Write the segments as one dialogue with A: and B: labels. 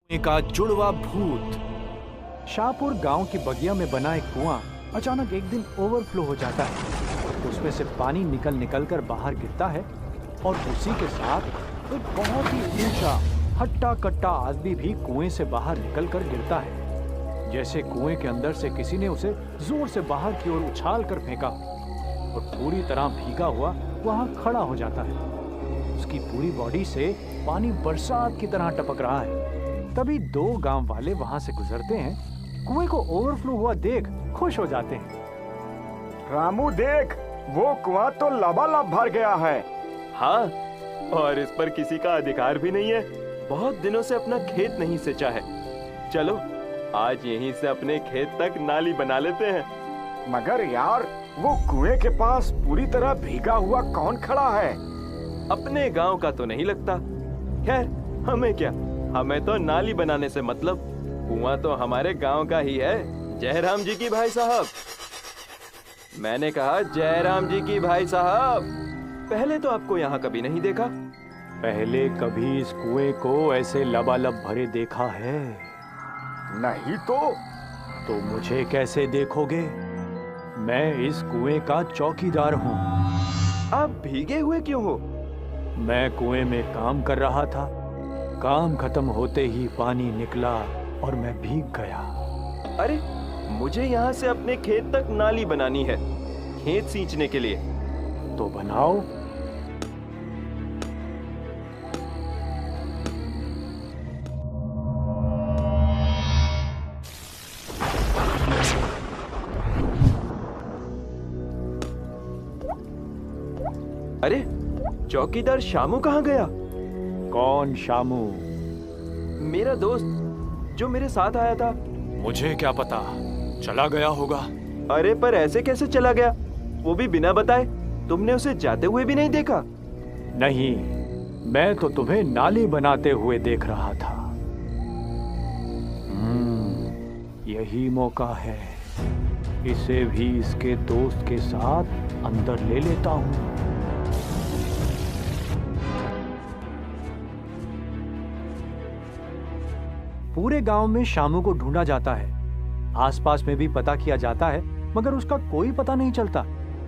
A: का जुड़वा भूत। शाहपुर गांव की बगिया में बना एक कुआं अचानक एक दिन ओवरफ्लो हो जाता है। उसमें से पानी निकल निकल कर बाहर गिरता है और उसी के साथ एक बहुत ही ऊंचा हट्टा कट्टा आदमी भी कुएं से बाहर निकल कर गिरता है। जैसे कुएं के अंदर से किसी ने उसे जोर से बाहर की ओर उछाल कर फेंका और पूरी तरह भीगा हुआ वहां खड़ा हो जाता है। उसकी पूरी बॉडी से पानी बरसात की तरह टपक रहा है। तभी दो गांव वाले वहां से गुजरते हैं। कुएं को ओवरफ्लो हुआ देख खुश हो जाते हैं।
B: रामू देख, वो कुआं तो लबालब भर गया है।
C: हाँ, और इस पर किसी का अधिकार भी नहीं है। बहुत दिनों से अपना खेत नहीं सींचा है। चलो आज यहीं से अपने खेत तक नाली बना लेते हैं।
B: मगर यार, वो कुएं के पास पूरी तरह भीगा हुआ कौन खड़ा है?
C: अपने गांव का तो नहीं लगता। खैर, हमें क्या, हमें तो नाली बनाने से मतलब। कुआं तो हमारे गांव का ही है। जयराम जी की भाई साहब। मैंने कहा जयराम जी की भाई साहब। पहले तो आपको यहाँ कभी नहीं देखा।
A: पहले कभी इस कुएं को ऐसे लबालब भरे देखा है?
B: नहीं
A: तो मुझे कैसे देखोगे? मैं इस कुएं का चौकीदार हूँ।
C: आप भीगे हुए क्यों हो?
A: मैं कुएं में काम कर रहा था। काम खत्म होते ही पानी निकला और मैं भीग गया।
C: अरे, मुझे यहाँ से अपने खेत तक नाली बनानी है, खेत सींचने के लिए।
A: तो बनाओ।
C: अरे, चौकीदार शामू कहाँ गया?
A: कौन शामू?
C: मेरा दोस्त जो मेरे साथ आया था।
A: मुझे क्या पता, चला गया होगा।
C: अरे पर ऐसे कैसे चला गया, वो भी बिना बताए? तुमने उसे जाते हुए भी नहीं देखा?
A: नहीं, मैं तो तुम्हें नाली बनाते हुए देख रहा था। यही मौका है, इसे भी इसके दोस्त के साथ अंदर ले लेता हूँ। पूरे गांव में शामू को ढूंढा जाता है। आसपास में भी पता किया जाता है, मगर उसका कोई पता नहीं चलता।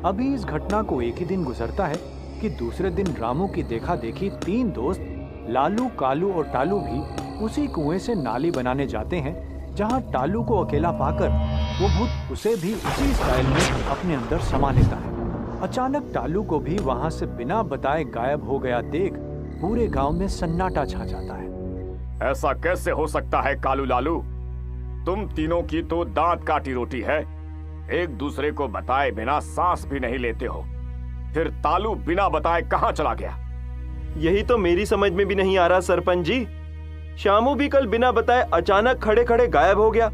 A: अभी इस घटना को एक ही दिन गुजरता है कि दूसरे दिन रामू की देखा देखी तीन दोस्त लालू, कालू और टालू भी उसी कुएं से नाली बनाने जाते हैं, जहां टालू को अकेला पाकर वो भूत उसे भी उसी स्टाइल में अपने अंदर समा लेता है। अचानक टालू को भी वहां से बिना बताए गायब हो गया देख पूरे गांव में सन्नाटा छा जाता है।
B: ऐसा कैसे हो सकता है कालू लालू? तुम तीनों की तो दांत काटी रोटी है। एक दूसरे को बताए बिना सांस भी नहीं लेते हो। फिर तालू बिना बताए कहां चला गया?
C: यही तो मेरी समझ में भी नहीं आ रहा सरपंच जी। शामू भी कल बिना बताए अचानक खड़े खड़े गायब हो गया।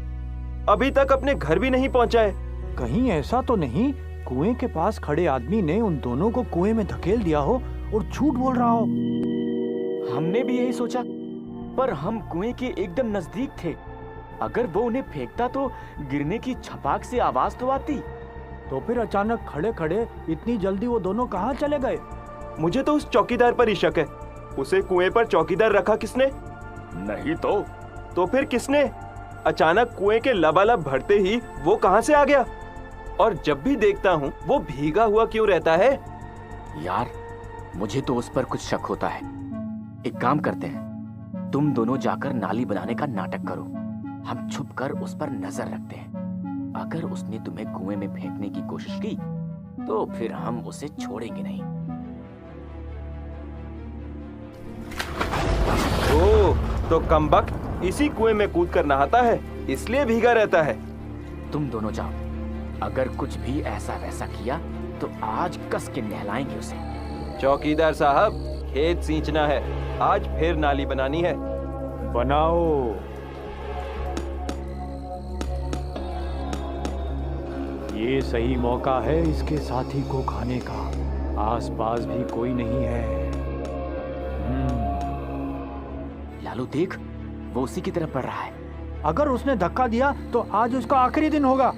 C: अभी तक अपने घर भी नहीं पहुंचा है।
A: कहीं ऐसा तो नहीं कुएं के पास खड़े आदमी ने उन दोनों को कुएं में धकेल दिया हो और झूठ बोल रहा हो?
D: हमने भी यही सोचा, पर हम कुएं के एकदम नजदीक थे। अगर वो उन्हें फेंकता तो गिरने की छपाक से आवाज तो आती।
A: तो फिर अचानक खड़े खड़े इतनी जल्दी वो दोनों कहाँ चले गए?
C: मुझे तो उस चौकीदार पर ही शक है। उसे कुएं पर चौकीदार रखा किसने?
B: नहीं
C: तो फिर किसने? अचानक कुएं के लबालब भरते ही वो कहां से आ गया? और जब भी देखता हूँ वो भीगा हुआ क्यों रहता है?
D: यार, मुझे तो उस पर कुछ शक होता है। एक काम करते हैं, तुम दोनों जाकर नाली बनाने का नाटक करो। हम छुपकर उस पर नजर रखते हैं। अगर उसने तुम्हें कुएं में फेंकने की कोशिश की तो फिर हम उसे छोड़ेंगे नहीं।
C: ओह, तो कमबख्त इसी कुएं में कूद कर नहाता है, इसलिए भीगा रहता है।
D: तुम दोनों जाओ। अगर कुछ भी ऐसा वैसा किया तो आज कस के नहलाएंगे उसे।
C: चौकीदार साहब, खेत सींचना है, आज फिर नाली बनानी है।
A: बनाओ। ये सही मौका है इसके साथी को खाने का। आसपास भी कोई नहीं है।
D: लालू देख, वो उसी की तरफ बढ़ रहा है।
A: अगर उसने धक्का दिया तो आज उसका आखिरी दिन होगा।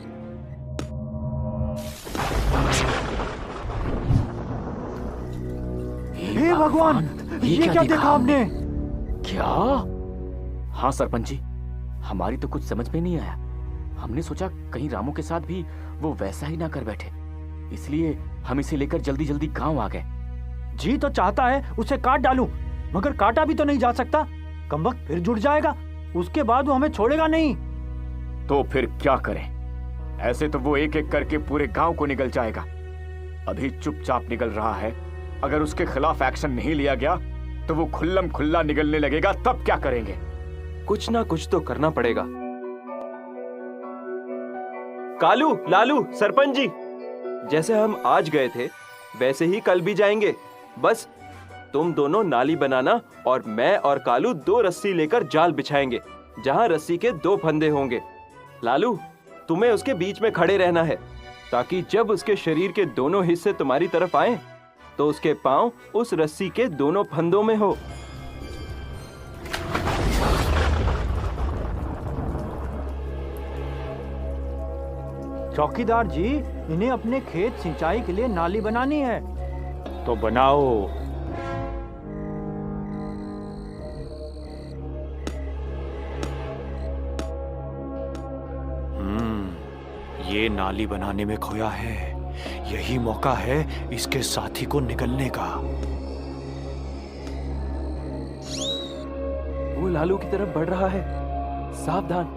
A: हे भगवान, ये क्या देखा आपने?
D: क्या? हाँ सरपंच जी, हमारी तो कुछ समझ में नहीं आया। हमने सोचा कहीं रामू के साथ भी वो वैसा ही ना कर बैठे, इसलिए हम इसे लेकर जल्दी जल्दी गांव आ गए।
A: जी तो चाहता है उसे काट डालूं, मगर काटा भी तो नहीं जा सकता। कमबख्त फिर जुड़ जाएगा, उसके बाद वो हमें छोड़ेगा नहीं।
B: तो फिर क्या करें? ऐसे तो वो एक एक करके पूरे गांव को निगल जाएगा। अभी चुपचाप निगल रहा है, अगर उसके खिलाफ एक्शन नहीं लिया गया तो वो खुल्लम खुल्ला निगलने लगेगा, तब क्या करेंगे?
C: कुछ ना कुछ तो करना पड़ेगा। कालू, लालू, सरपंच जी, जैसे हम आज गए थे वैसे ही कल भी जाएंगे। बस तुम दोनों नाली बनाना और मैं और कालू 2 रस्सी लेकर जाल बिछाएंगे, जहां रस्सी के 2 फंदे होंगे। लालू, तुम्हें उसके बीच में खड़े रहना है, ताकि जब उसके शरीर के दोनों हिस्से तुम्हारी तरफ आए तो उसके पांव उस रस्सी के दोनों फंदों में हो।
A: चौकीदार जी, इन्हें अपने खेत सिंचाई के लिए नाली बनानी है। तो बनाओ। ये नाली बनाने में खोया है, यही मौका है इसके साथी को निकलने का।
C: वो लालू की तरफ बढ़ रहा है, सावधान।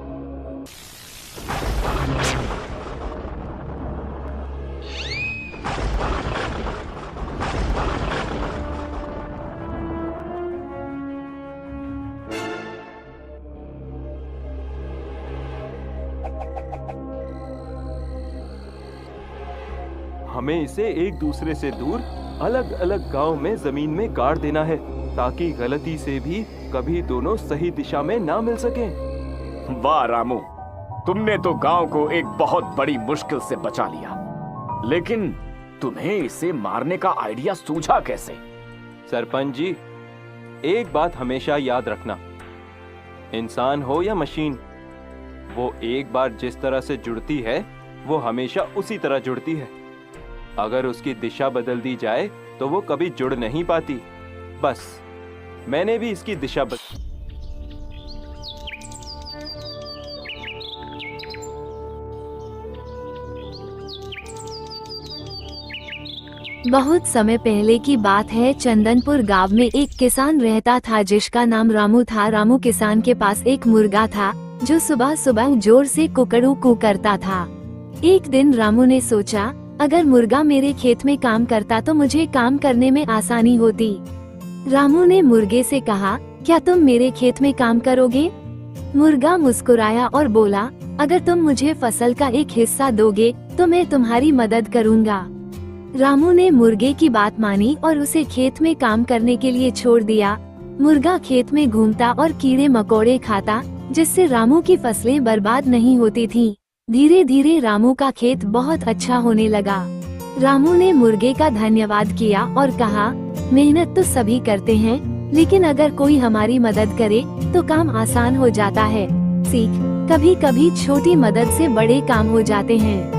C: हमें इसे एक दूसरे से दूर अलग अलग गांव में जमीन में गाड़ देना है, ताकि गलती से भी कभी दोनों सही दिशा में ना मिल सकें।
B: वाह रामू, तुमने तो गांव को एक बहुत बड़ी मुश्किल से बचा लिया, लेकिन तुम्हें इसे मारने का आइडिया सूझा कैसे?
C: सरपंच जी, एक बात हमेशा याद रखना, इंसान हो या मशीन, वो एक बार जिस तरह से जुड़ती है वो हमेशा उसी तरह जुड़ती है। अगर उसकी दिशा बदल दी जाए तो वो कभी जुड़ नहीं पाती। बस मैंने भी इसकी दिशा
E: बहुत समय पहले की बात है। चंदनपुर गांव में एक किसान रहता था जिसका नाम रामू था। रामू किसान के पास एक मुर्गा था जो सुबह सुबह जोर से कुकड़ू कू करता था। एक दिन रामू ने सोचा, अगर मुर्गा मेरे खेत में काम करता तो मुझे काम करने में आसानी होती। रामू ने मुर्गे से कहा, क्या तुम मेरे खेत में काम करोगे? मुर्गा मुस्कुराया और बोला, अगर तुम मुझे फसल का एक हिस्सा दोगे तो मैं तुम्हारी मदद करूँगा। रामू ने मुर्गे की बात मानी और उसे खेत में काम करने के लिए छोड़ दिया। मुर्गा खेत में घूमता और कीड़े मकोड़े खाता, जिससे रामू की फसलें बर्बाद नहीं होती थीं। धीरे धीरे रामू का खेत बहुत अच्छा होने लगा। रामू ने मुर्गे का धन्यवाद किया और कहा, मेहनत तो सभी करते हैं, लेकिन अगर कोई हमारी मदद करे तो काम आसान हो जाता है। सीख, कभी कभी छोटी मदद से बड़े काम हो जाते हैं।